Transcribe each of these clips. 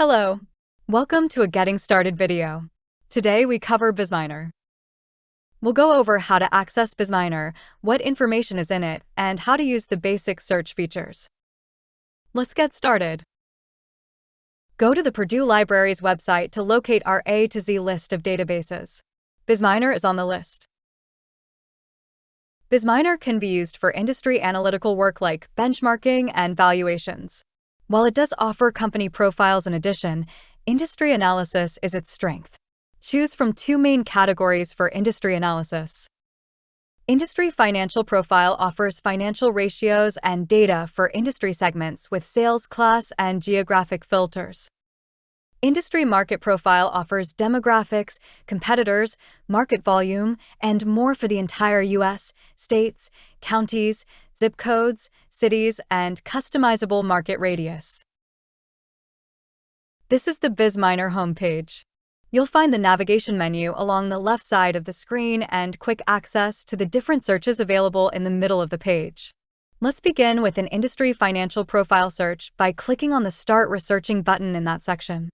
Hello. Welcome to a Getting Started video. Today we cover Bizminer. We'll go over how to access Bizminer, what information is in it, and how to use the basic search features. Let's get started. Go to the Purdue Library's website to locate our A to Z list of databases. Bizminer is on the list. Bizminer can be used for industry analytical work like benchmarking and valuations. While it does offer company profiles in addition, industry analysis is its strength. Choose from two main categories for industry analysis. Industry Financial Profile offers financial ratios and data for industry segments with sales class and geographic filters. Industry Market Profile offers demographics, competitors, market volume, and more for the entire U.S., states, counties, zip codes, cities, and customizable market radius. This is the Bizminer homepage. You'll find the navigation menu along the left side of the screen and quick access to the different searches available in the middle of the page. Let's begin with an Industry Financial Profile search by clicking on the Start Researching button in that section.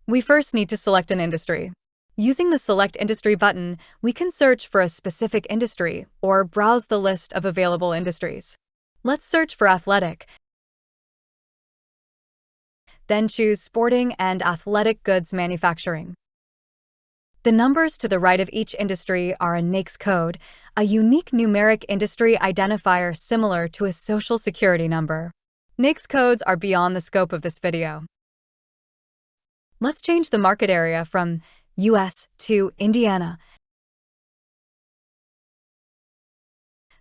We first need to select an industry. Using the Select Industry button, we can search for a specific industry or browse the list of available industries. Let's search for athletic. Then choose Sporting and Athletic Goods Manufacturing. The numbers to the right of each industry are a NAICS code, a unique numeric industry identifier similar to a social security number. NAICS codes are beyond the scope of this video. Let's change the market area from US to Indiana.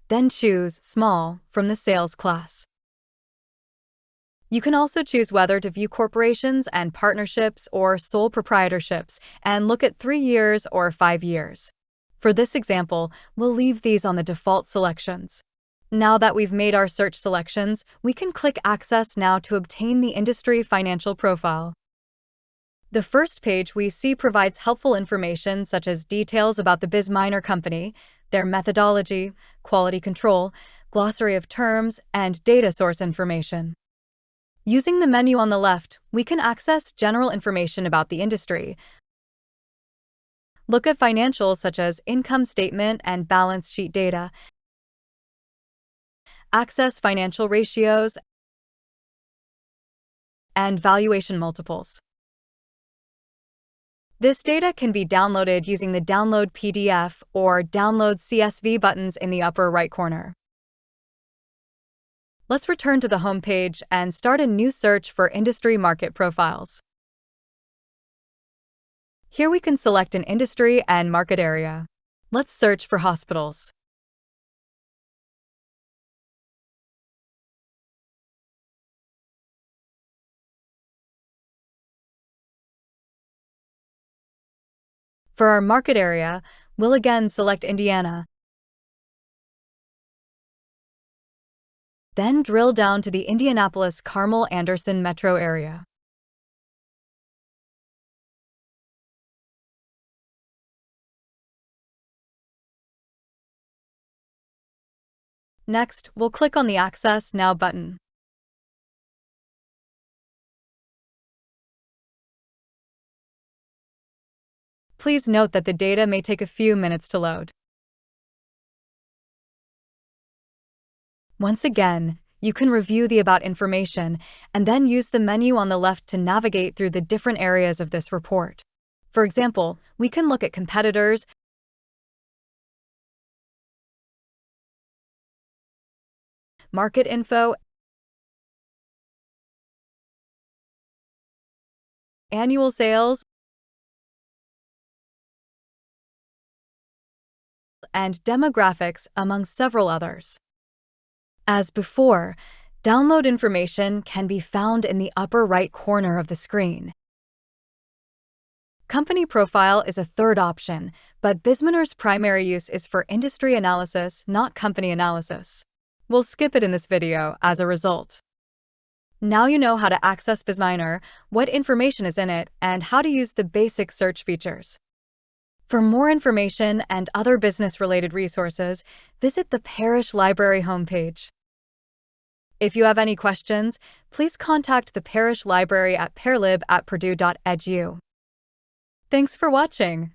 Then choose Small from the sales class. You can also choose whether to view corporations and partnerships or sole proprietorships and look at 3 years or 5 years. For this example, we'll leave these on the default selections. Now that we've made our search selections, we can click Access now to obtain the Industry Financial Profile. The first page we see provides helpful information such as details about the Bizminer company, their methodology, quality control, glossary of terms, and data source information. Using the menu on the left, we can access general information about the industry, look at financials such as income statement and balance sheet data, access financial ratios, and valuation multiples. This data can be downloaded using the Download PDF or Download CSV buttons in the upper right corner. Let's return to the home page and start a new search for industry market profiles. Here we can select an industry and market area. Let's search for hospitals. For our market area, we'll again select Indiana. Then drill down to the Indianapolis-Carmel-Anderson metro area. Next, we'll click on the Access Now button. Please note that the data may take a few minutes to load. Once again, you can review the About information and then use the menu on the left to navigate through the different areas of this report. For example, we can look at competitors, market info, annual sales, and demographics, among several others. As before, download information can be found in the upper right corner of the screen. Company Profile is a third option, but Bizminer's primary use is for industry analysis, not company analysis. We'll skip it in this video as a result. Now you know how to access Bizminer, what information is in it, and how to use the basic search features. For more information and other business-related resources, visit the Parish Library homepage. If you have any questions, please contact the Parish Library at parelib@purdue.edu. Thanks for watching.